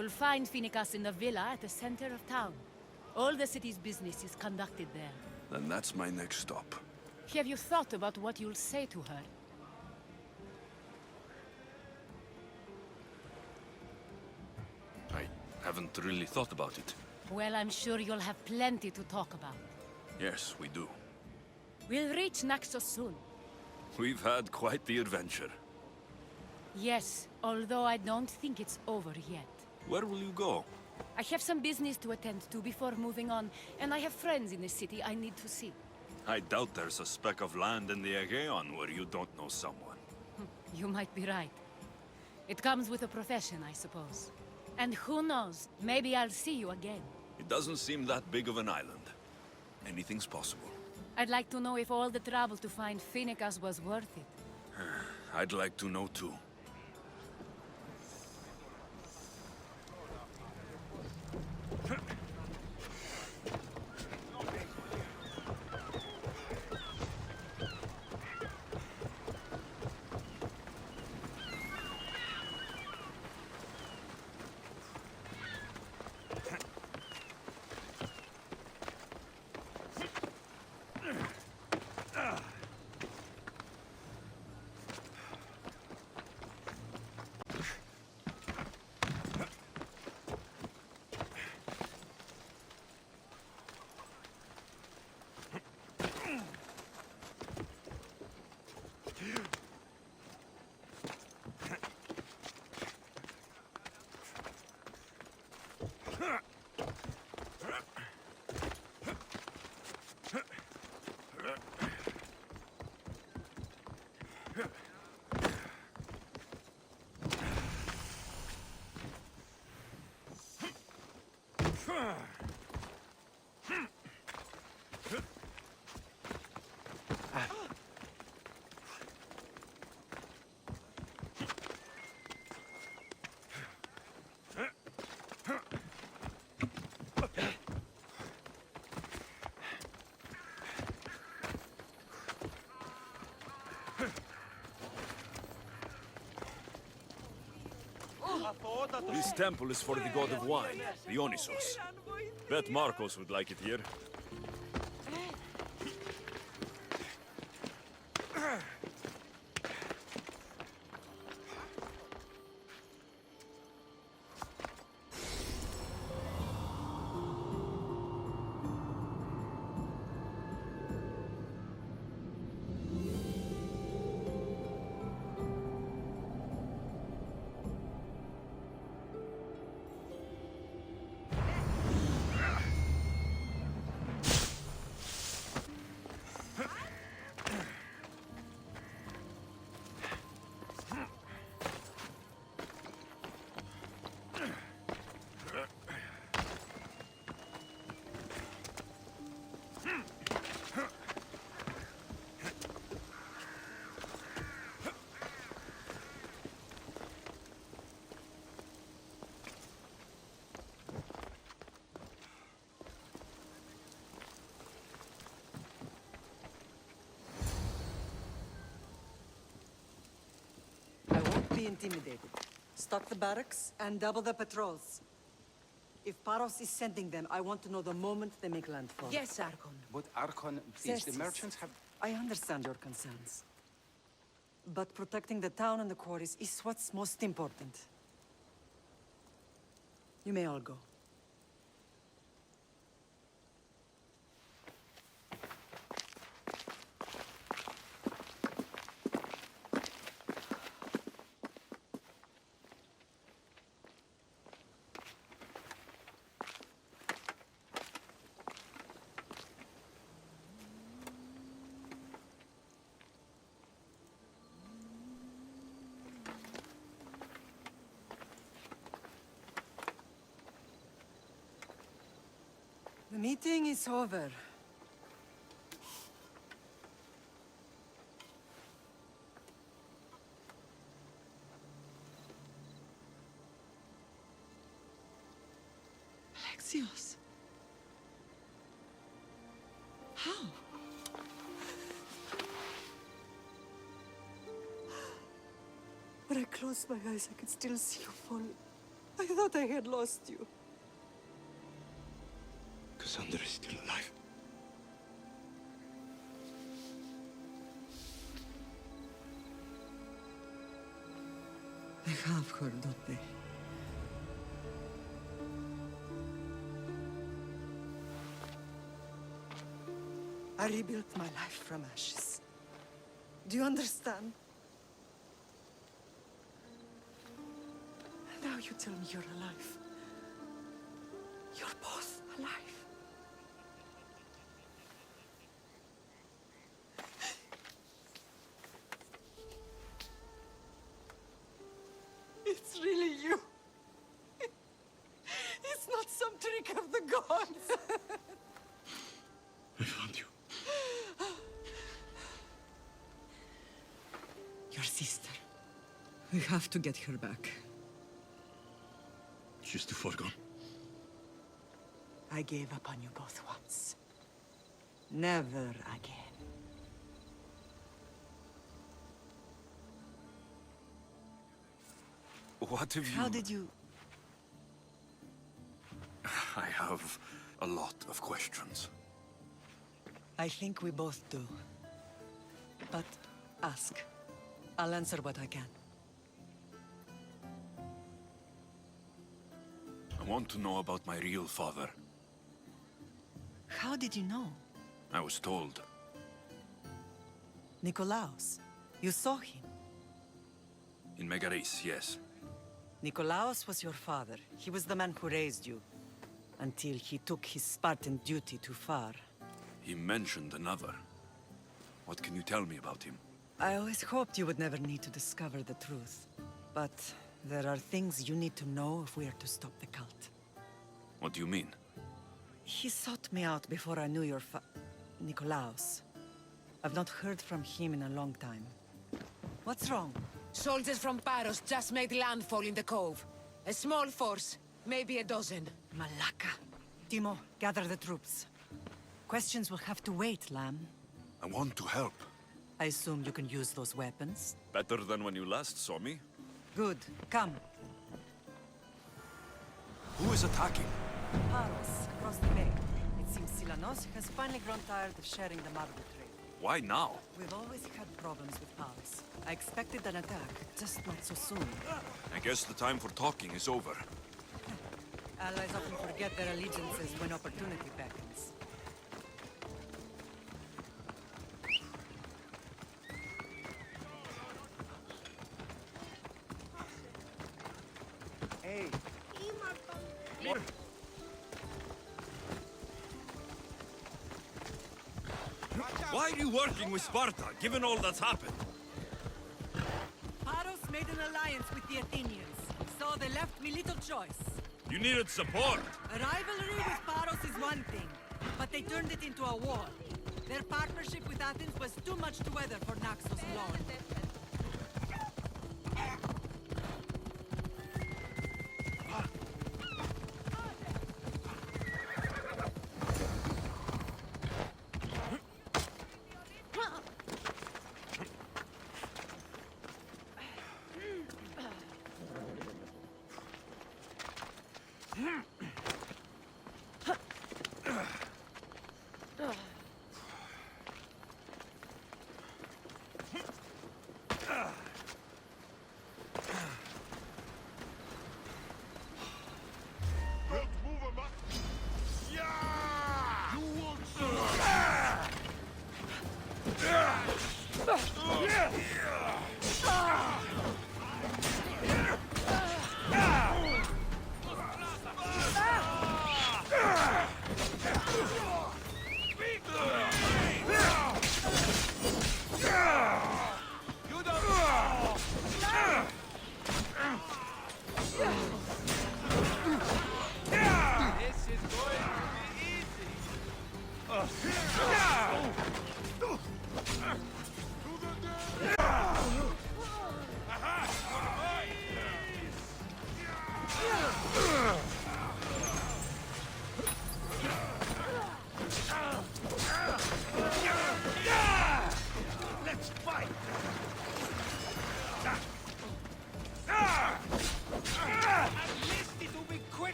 You'll find Phoenicas in the villa at the center of town. All the city's business is conducted there. Then that's my next stop. Have you thought about what you'll say to her? I haven't really thought about it. Well, I'm sure you'll have plenty to talk about. Yes, we do. We'll reach Naxos soon. We've had quite the adventure. Yes, although I don't think it's over yet. Where will you go? I have some business to attend to before moving on, and I have friends in the city I need to see. I doubt there's a speck of land in the Aegean where you don't know someone. You might be right. It comes with a profession, I suppose. And who knows, maybe I'll see you again. It doesn't seem that big of an island. Anything's possible. I'd like to know if all the trouble to find Phoenicas was worth it. I'd like to know too. This temple is for the god of wine, Dionysos. Bet Marcos would like it here. Be intimidated. Stock the barracks and double the patrols. If Paros is sending them, I want to know the moment they make landfall. Yes, Archon. But Archon, please, the Yes, merchants have... I understand your concerns. But protecting the town and the quarries is what's most important. You may all go. The meeting is over. Alexios. How? When I closed my eyes, I could still see you fall I thought I had lost you. Cassandra is still alive. They have her, don't they? I rebuilt my life from ashes. Do you understand? Now you tell me you're alive. You're both alive. It's really you. It's not some trick of the gods. I found you. Your sister. We have to get her back. She's too far gone. I gave up on you both once. Never again. What have you... How did you... I have a lot of questions. I think we both do. But ask. I'll answer what I can. I want to know about my real father. How did you know? I was told. Nikolaos. You saw him. In Megaris, yes. Nikolaos was your father. He was the man who raised you. Until he took his Spartan duty too far. He mentioned another. What can you tell me about him? I always hoped you would never need to discover the truth. But there are things you need to know if we are to stop the cult. What do you mean? He sought me out before I knew your Nikolaos. I've not heard from him in a long time. What's wrong? Soldiers from Paros just made landfall in the cove. A small force, maybe a dozen. Malaka. Timo, gather the troops. Questions will have to wait, Lamb. I want to help. I assume you can use those weapons? Better than when you last saw me. Good. Come. Who is attacking? Paros, across the bay. It seems Silanos has finally grown tired of sharing the marble trade. Why now? We've always had problems with Paros. I expected an attack, just not so soon. I guess the time for talking is over. Allies often forget their allegiances when opportunity beckons. Hey. Why are you working with Sparta, given all that's happened? Paros made an alliance with the Athenians, so they left me little choice. You needed support. A rivalry with Paros is one thing, but they turned it into a war. Their partnership with Athens was too much to weather for Naxos alone.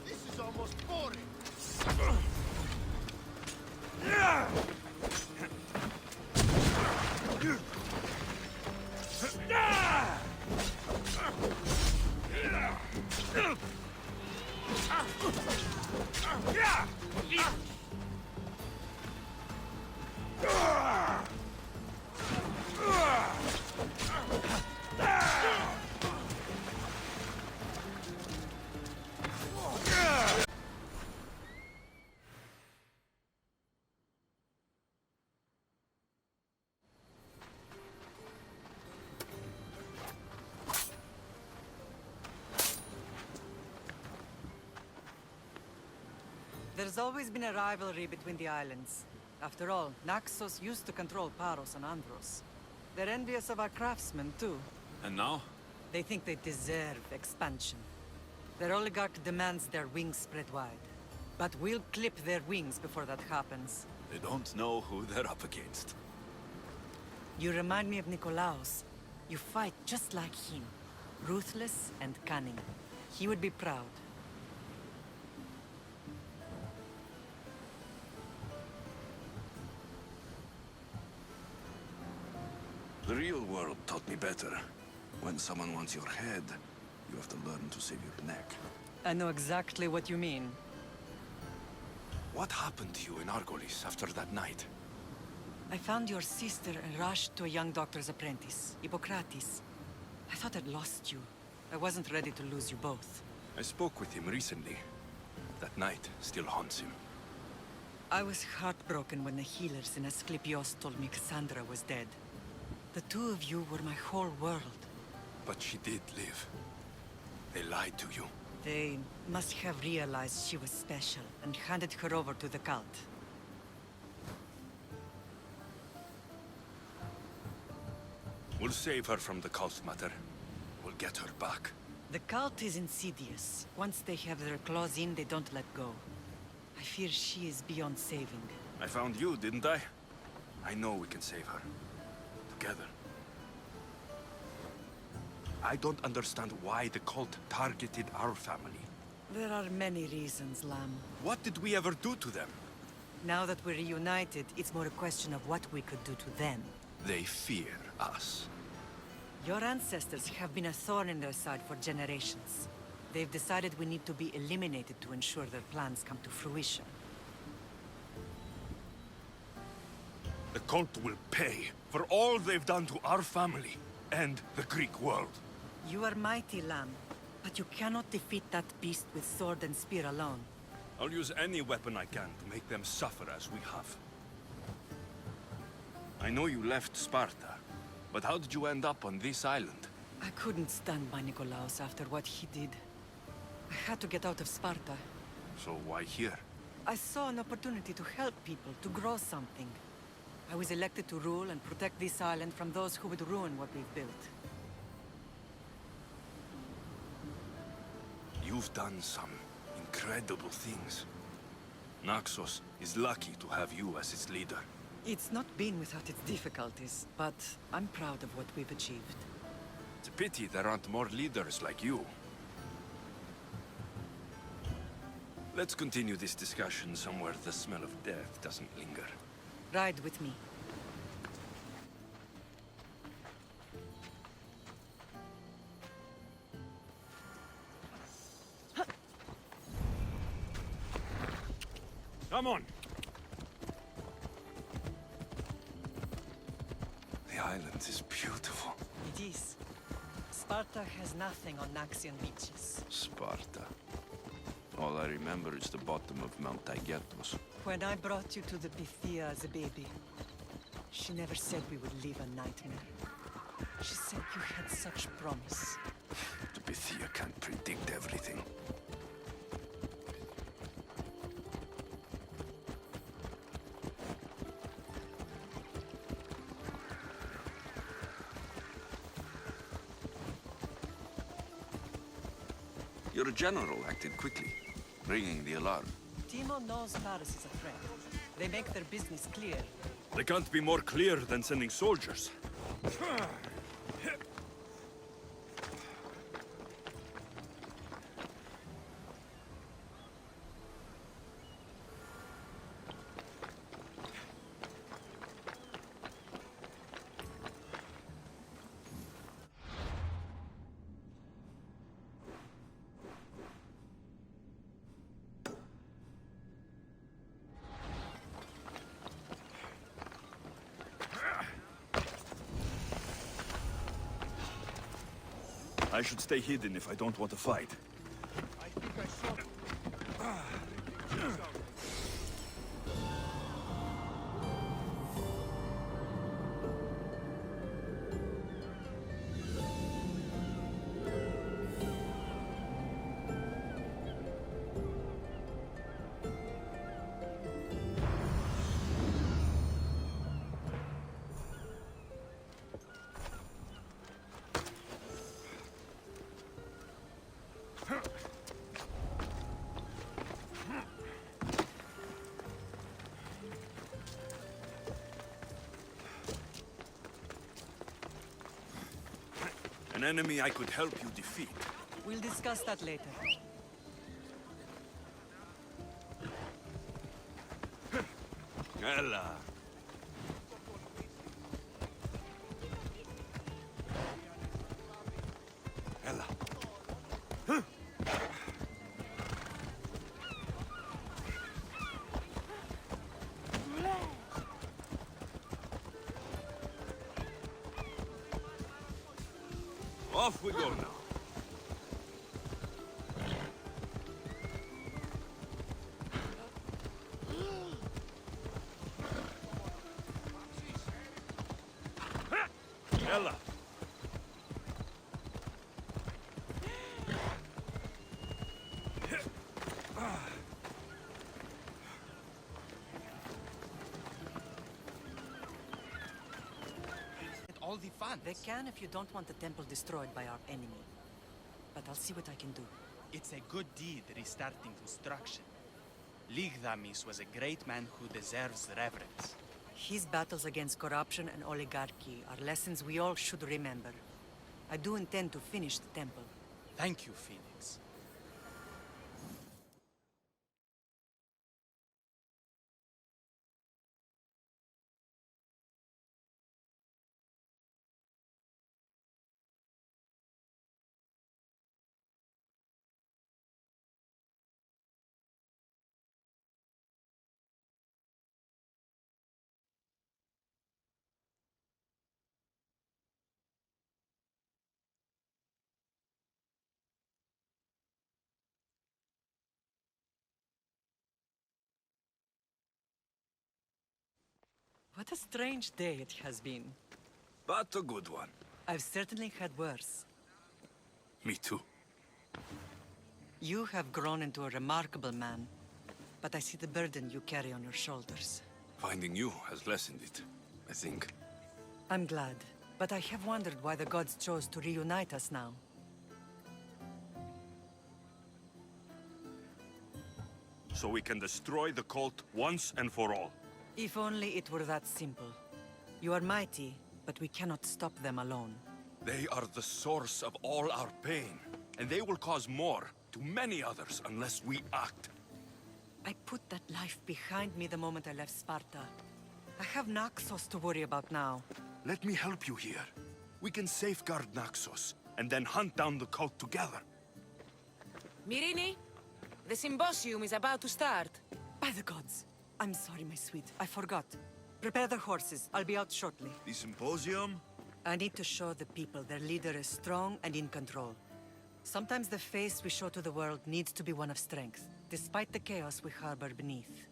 This is almost boring. There's always been a rivalry between the islands. After all, Naxos used to control Paros and Andros. They're envious of our craftsmen, too. And now? They think they deserve expansion. Their oligarch demands their wings spread wide. But we'll clip their wings before that happens. They don't know who they're up against. You remind me of Nikolaos. You fight just like him. Ruthless and cunning. He would be proud. The real world taught me better. When someone wants your head, you have to learn to save your neck. I know exactly what you mean. What happened to you in Argolis after that night? I found your sister and rushed to a young doctor's apprentice, Hippocrates. I thought I'd lost you. I wasn't ready to lose you both. I spoke with him recently. That night still haunts him. I was heartbroken when the healers in Asclepios told me Cassandra was dead. The two of you were my whole world. But she did live. They lied to you. They must have realized she was special and handed her over to the cult. We'll save her from the cult matter. We'll get her back. The cult is insidious. Once they have their claws in, they don't let go. I fear she is beyond saving. I found you, didn't I? I know we can save her. Together. I don't understand why the cult targeted our family. There are many reasons, Lamb. What did we ever do to them? Now that we're reunited, it's more a question of what we could do to them. They fear us. Your ancestors have been a thorn in their side for generations. They've decided we need to be eliminated to ensure their plans come to fruition. The cult will pay for all they've done to our family and the Greek world. You are mighty, Lamb, but you cannot defeat that beast with sword and spear alone. I'll use any weapon I can to make them suffer as we have. I know you left Sparta, but how did you end up on this island? I couldn't stand by Nikolaos after what he did. I had to get out of Sparta. So why here? I saw an opportunity to help people, to grow something. I was elected to rule and protect this island from those who would ruin what we've built. You've done some incredible things. Naxos is lucky to have you as its leader. It's not been without its difficulties, but I'm proud of what we've achieved. It's a pity there aren't more leaders like you. Let's continue this discussion somewhere the smell of death doesn't linger. Ride with me. Come on! The island is beautiful. It is. Sparta has nothing on Naxian beaches. Sparta. All I remember is the bottom of Mount Taygetos. When I brought you to the Pythia as a baby, she never said we would live a nightmare. She said you had such promise. The Pythia can't predict everything. Your general acted quickly, ringing the alarm. Timo knows Paris is a threat. They make their business clear. They can't be more clear than sending soldiers. I should stay hidden if I don't want to fight. I think I saw them. An enemy I could help you defeat. We'll discuss that later. Ella. Ella. Off we go now. Ella. All the funds. They can if you don't want the temple destroyed by our enemy. But I'll see what I can do. It's a good deed restarting construction. Ligdamis was a great man who deserves reverence. His battles against corruption and oligarchy are lessons we all should remember. I do intend to finish the temple. Thank you, Phoenix. What a strange day it has been. But a good one. I've certainly had worse. Me too. You have grown into a remarkable man, but I see the burden you carry on your shoulders. Finding you has lessened it, I think. I'm glad, but I have wondered why the gods chose to reunite us now. So we can destroy the cult once and for all. If only it were that simple. You are mighty, but we cannot stop them alone. They are the source of all our pain, and they will cause more to many others unless we act. I put that life behind me the moment I left Sparta. I have Naxos to worry about now. Let me help you here. We can safeguard Naxos, and then hunt down the cult together. Myrrine, the symposium is about to start. By the gods! I'm sorry, my sweet. I forgot. Prepare the horses. I'll be out shortly. The symposium? I need to show the people their leader is strong and in control. Sometimes the face we show to the world needs to be one of strength, despite the chaos we harbor beneath.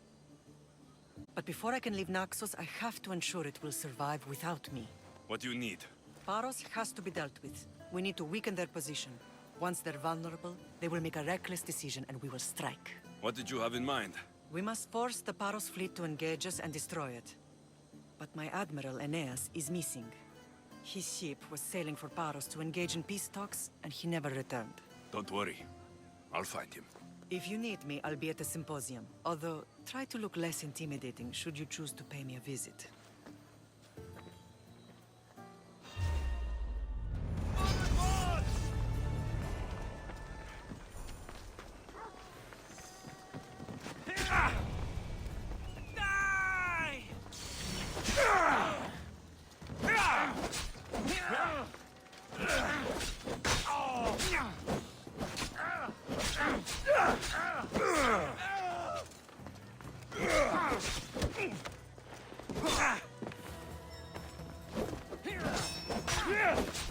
But before I can leave Naxos, I have to ensure it will survive without me. What do you need? Paros has to be dealt with. We need to weaken their position. Once they're vulnerable, they will make a reckless decision and we will strike. What did you have in mind? We must force the Paros fleet to engage us and destroy it. But my admiral, Aeneas, is missing. His ship was sailing for Paros to engage in peace talks, and he never returned. Don't worry. I'll find him. If you need me, I'll be at the symposium. Although, try to look less intimidating should you choose to pay me a visit. There!